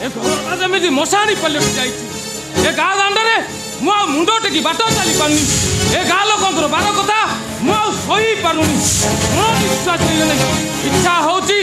ଏ ଘରଟା ଯେମିତି ମଶାଣି ପଲ୍ଲୀକୁ ଯାଇଛି। ଏ ଗାଁ ଦାଣ୍ଡରେ ମୁଁ ଆଉ ମୁଣ୍ଡ ଟେକି ବାଟ ଚାଲି ପାରୁନି। ଏ ଗାଁ ଲୋକଙ୍କର ବାର କଥା ମୁଁ ଆଉ ସହିପାରୁନି। ମୋ ବିଶ୍ୱାସ ହେଇଗଲେ ଇଚ୍ଛା ହଉଛି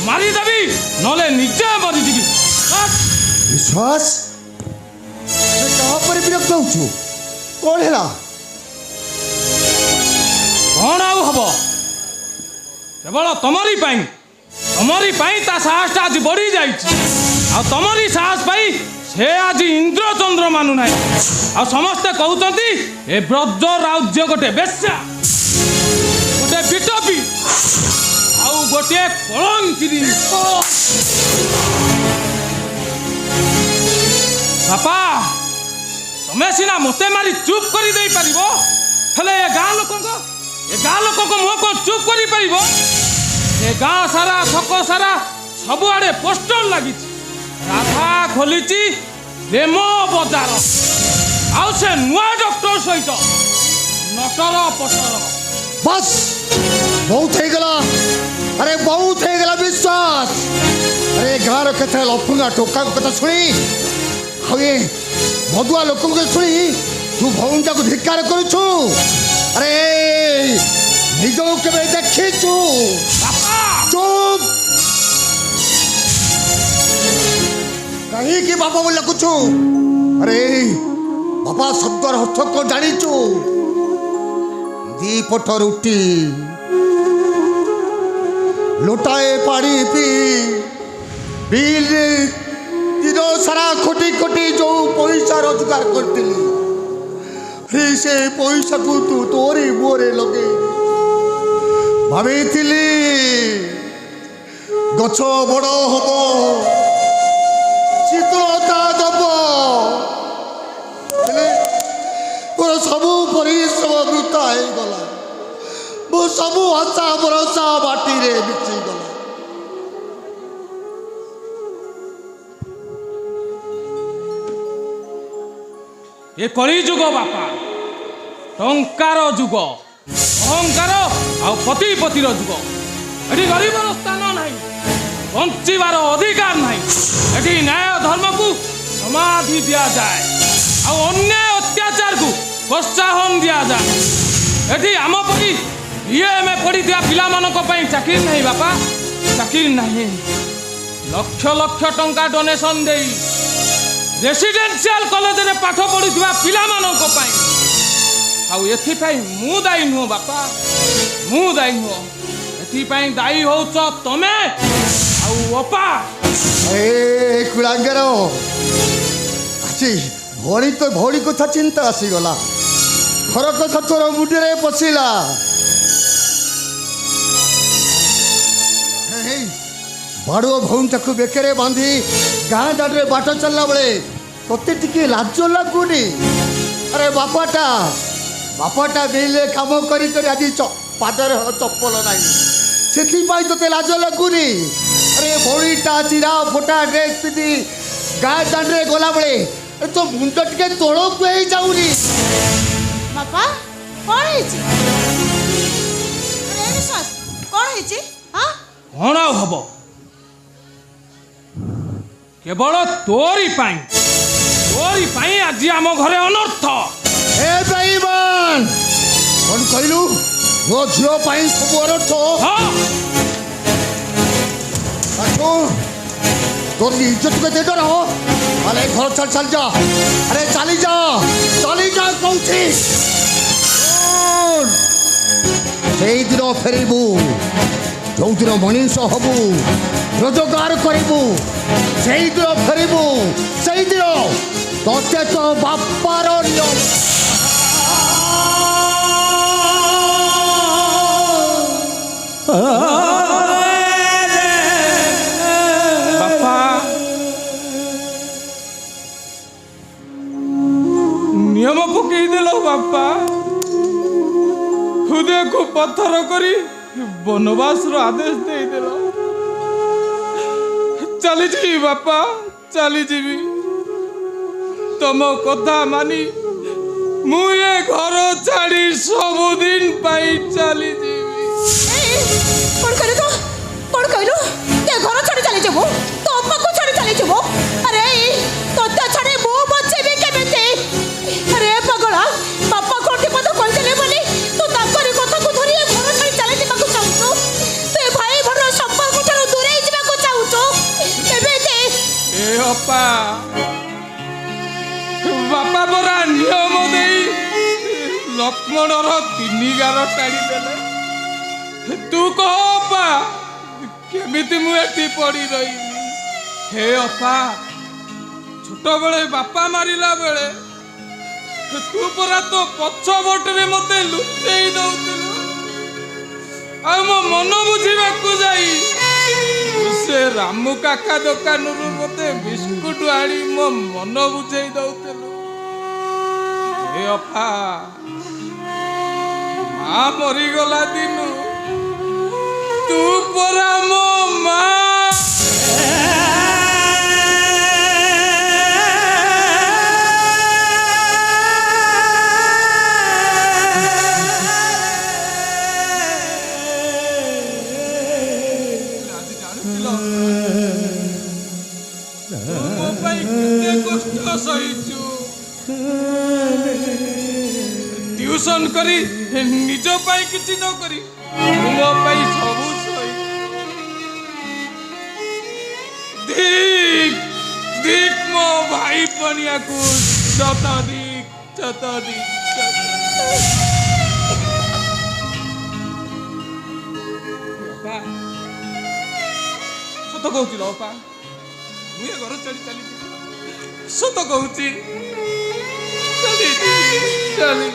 ମାରିଦେବି, ନହେଲେ ନିଜେ ମରିଯିବି। ବିଶ୍ୱାସ କାହା ଉପରେ ବିରକ୍ତ ହଉଛୁ? କ'ଣ ହେଲା? କ'ଣ ଆଉ ହବ? କେବଳ ତମରି ପାଇଁ ତା ସାହସଟା ଆଜି ବଢ଼ି ଯାଇଛି। ଆଉ ତମରି ସାହସ ପାଇଁ ସେ ଆଜି ଇନ୍ଦ୍ରଚନ୍ଦ୍ର ମାନୁନାହିଁ। ଆଉ ସମସ୍ତେ କହୁଛନ୍ତି ଏ ବ୍ରଜ ରାଜ୍ୟ ଗୋଟେ ବେଶ୍ୟା, ଗୋଟେ ବିଟପି, ଆଉ ଗୋଟିଏ କଳଙ୍କିରୀ। ବାପା, ତମେ ସିନା ମୋତେ ମାରି ଚୁପ୍ କରି ଦେଇପାରିବ, ହେଲେ ଏ ଗାଁ ଲୋକଙ୍କ ମୁହଁ କ'ଣ ଚୁପ୍ କରିପାରିବ? ଏ ଗାଁ ସାରା ଛକ ସାରା ସବୁଆଡ଼େ ପୋଷ୍ଟର ଲାଗିଛି। ରାଧା ଖୋଲିଛି ପ୍ରେମ ବଜାର, ଆଉ ସେ ନୂଆ ଡକ୍ଟର ସହିତ ନଟର ପଟର। ବସ୍, ବହୁତ ହେଇଗଲା। ଆରେ ବହୁତ ହେଇଗଲା ବିଶ୍ୱାସ। ଆରେ ଗାଁର କେତେ ଲଫୁଙ୍ଗା ଟୋକାଙ୍କ କଥା ଶୁଣି, ଆଉ ଏ ମଦୁଆ ଲୋକଙ୍କ ଶୁଣି ତୁ ଭଉଣୀଟାକୁ ଧିକ୍କାର କରୁଛୁ। ଆରେ ନିଜକୁ କେବେ ଦେଖିଛୁ? ଚୁପ୍। କାହିଁକି ବାପା ବୋଲି ଡାକୁଛୁ? ଆରେ ବାପା ଶବ୍ଦର ଅର୍ଥ କ'ଣ ଜାଣିଛୁ? ଦି ପଟ ରୁଟି, ଲୋଟାଏ ପାଣି ପିଇଲେ ଦିନ ସାରା ଖଟି ଖଟି ଯେଉଁ ପଇସା ରୋଜଗାର କରିଥିଲି, ସେ ପଇସାକୁ ତୁ ତୋରି ମୁହଁରେ ଲଗେଇ ଭାବିଥିଲି ଗଛ ବଡ଼ ହବ, ଶୀତଳତା ଦବ, ହେଲେ ମୋର ସବୁ ପରିଶ୍ରମ ବୃଥା ହେଇଗଲା। ମୋ ସବୁ ଆଶା ଭରସା ମାଟିରେ ମିଶିଗଲା। ଏ କଳି ଯୁଗ ବାପା, ଟଙ୍କାର ଯୁଗ, ଅହଙ୍କାର ଆଉ ପତିପତିର ଯୁଗ। ଏଠି ଗରିବର ସ୍ଥାନ ନାହିଁ, ବଞ୍ଚିବାର ଅଧିକାର ନାହିଁ। ଏଠି ନ୍ୟାୟ ଧର୍ମକୁ ସମାଧି ଦିଆଯାଏ, ଆଉ ଅନ୍ୟାୟ ଅତ୍ୟାଚାରକୁ ପ୍ରୋତ୍ସାହନ ଦିଆଯାଏ। ଏଠି ଆମ ପରି BMA ପଢ଼ିଥିବା ପିଲାମାନଙ୍କ ପାଇଁ ଚାକିରି ନାହିଁ ବାପା, ଚାକିରି ନାହିଁ। ଲକ୍ଷ ଲକ୍ଷ ଟଙ୍କା ଡୋନେସନ୍ ଦେଇ ରେସିଡେନ୍ସିଆଲ କଲେଜରେ ପାଠ ପଢ଼ୁଥିବା ପିଲାମାନଙ୍କ ପାଇଁ। ଆଉ ଏଥିପାଇଁ ମୁଁ ଦାୟୀ ନୁହଁ ବାପା, ମୁଁ ଦାୟୀ ନୁହଁ। ଏଥିପାଇଁ ଦାୟୀ ହେଉଛ ତମେ ଆଉ ଅପା। କୁଳାଙ୍ଗର ଆଜି ଭଉଣୀ କଥା ଚିନ୍ତା ଆସିଗଲା, ଘର କଥା ତୋର ମୁଣ୍ଡରେ ପଶିଲା। ବାଡ଼ୁଅ ଭଉଣୀଟାକୁ ବେକରେ ବାନ୍ଧି ଗାଁ ଦାଣ୍ଡରେ ବାଟ ଚାଲିଲା ବେଳେ ତୋତେ ଟିକେ ଲାଜ ଲାଗୁନି? ଆରେ ବାପାଟା ବିଲରେ କାମ କରି କରି ଆଜି ପାଦରେ ଚପଲ ନାହିଁ, ସେଥିପାଇଁ ତୋତେ ଲାଜ ଲାଗୁନି? ଆରେ ଭଉଣୀଟା ଚିରା ଫୋଟା ଡ୍ରେସ୍ ପିନ୍ଧି ଗାଁ ଦାଣ୍ଡରେ ଗଲାବେଳେ ତୋ ମୁଣ୍ଡ ଟିକେ ତଳକୁ ହେଇଯାଉନି? ବାପା, କ'ଣ ହେଇଛି? କ'ଣ ହେଇଛି? କ'ଣ ଆଉ ହବ? କେବଳ ତୋରି ପାଇଁ ଆଜି ଆମ ଘରେ ଅନର୍ଥ। ଏ ବେଇମାନ, କ'ଣ କହିଲୁ? ମୋ ଝିଅ ପାଇଁ ସବୁ ଅନର୍ଥ? তোর ইজ্জতকে দে তো রহ, আরে ঘর চাল যা, আরে চালি যা কৌছি। সেই দিন ফেরিবু ଯେଉଁଦିନ ମଣିଷ ହବୁ, ରୋଜଗାର କରିବୁ, ସେଇଦିନ ଫେରିବୁ। ସେଇଦିନ ତତେ ତ ବାପାର ନିୟମ। ବାପା, ନିୟମ ପକେଇଦେଲ ବାପା, ହୃଦୟକୁ ପଥର କରି ବନବାସର ଆଦେଶ ଦେଇଦେଲ। ଚାଲିଯିବି ବାପା, ଚାଲିଯିବି। ତମ କଥା ମାନି ମୁଁ ଏ ଘର ଛାଡ଼ି ସବୁଦିନ ପାଇଁ ଚାଲିଯିବି। କ'ଣ କହିଲୁ? ତୁ କ'ଣ କହିଲୁ? ଏ ଘର ଛାଡ଼ି ଚାଲିଯିବୁ? ତୋ ଅପାକୁ ଛାଡ଼ି ଚାଲିଯିବୁ? ଏ ଅପା ବାପା ପରା ନିୟମ ଦେଇ ଲକ୍ଷ୍ମଣର 3 ଗାର ଟାଣିଦେଲେ। ତୁ କହ ଅପା କେମିତି ମୁଁ ଏଠି ପଡ଼ି ରହିବି? ହେ ଅପା ଛୋଟବେଳେ ବାପା ମାରିଲା ବେଳେ ତୁ ପରା ତୋ ପଛ ପଟରେ ମତେ ଲୁଚେଇ ଦଉଥିଲୁ, ଆଉ ମୋ ମନ ବୁଝିବାକୁ ଯାଇ ସେ ରାମୁ କାକା ଦୋକାନରୁ ମତେ ବିସ୍କୁଟ ଆଣି ମୋ ମନ ବୁଝେଇ ଦଉଥିଲୁ। ହେ ଅପା ମା ମରିଗଲା ଦିନୁ ତୁ ପରା ମୋ ମା। ଟ୍ୟୁସନ କରି ନିଜ ପାଇଁ କିଛି ନ କରି ମୋ ପାଇଁ ସବୁ ସହି। ଦିକ୍ ମୋ ଭାଇ ପଣିଆକୁ ଚତ ଦିକ୍ ସତ କହୁଛି ର ଅପା, ମୁଁ ଏ ଘର ଛାଡ଼ି ଚାଲିଛି। ସତ କହୁଛି ଚାଲି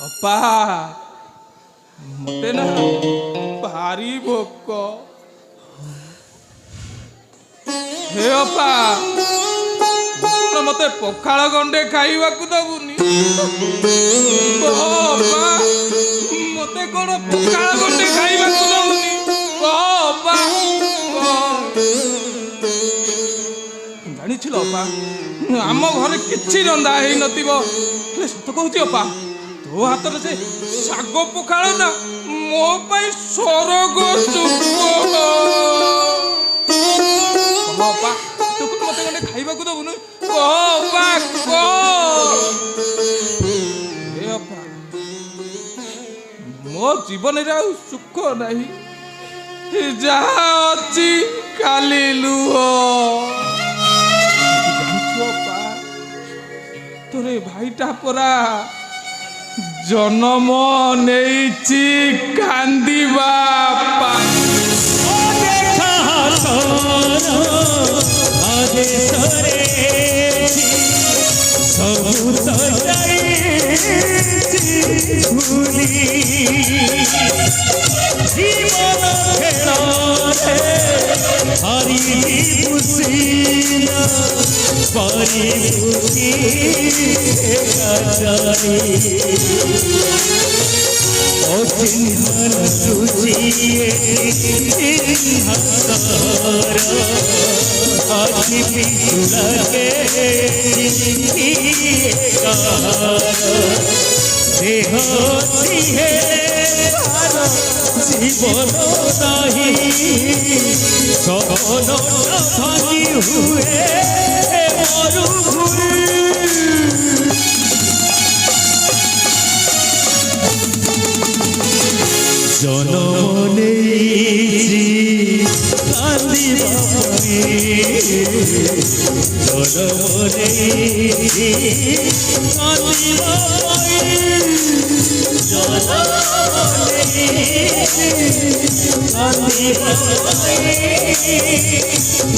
ଅପା ମତେ ନା ଭାରି ଭୋକ। ହେ ଅପା ମତେ ପଖାଳ ଗଣ୍ଡେ ଖାଇବାକୁ ଦବୁନି? ଅପା ମତେ କଣ ପଖାଳ ଗଣ୍ଡେ ଖାଇବାକୁ ଦବୁନି? ଅପା ଜାଣିছিল ଅପା ଆମ ଘରେ କିଛି ରନ୍ଧା ହେଇନଥିବ, ହେଲେ ସତ କହୁଛି ଅପା ତୋ ହାତରେ ସେ ଶାଗ ପଖାଳ ନା ମୋ ପାଇଁ ସ୍ୱର୍ଗ ସୁଖ। ଅପା ତୁ ମତେ ଗଣ୍ଡେ ଖାଇବାକୁ ଦବୁନି? ଅପା ଏ ଅପା ମୋ ଜୀବନରେ ଆଉ ସୁଖ ନାହିଁ, ଯାହା ଅଛି ଖାଲି ଲୁହ। তোরে ভাইটা পরা জন্ম নেইছি কান্দিবা জীবন নাহি সবন ভাঙি হুয়ে মরুভূমি জনম নেইছি কান্দিবা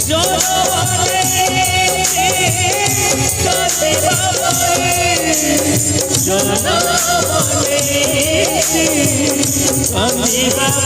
জনম নেইছি কান্দিবা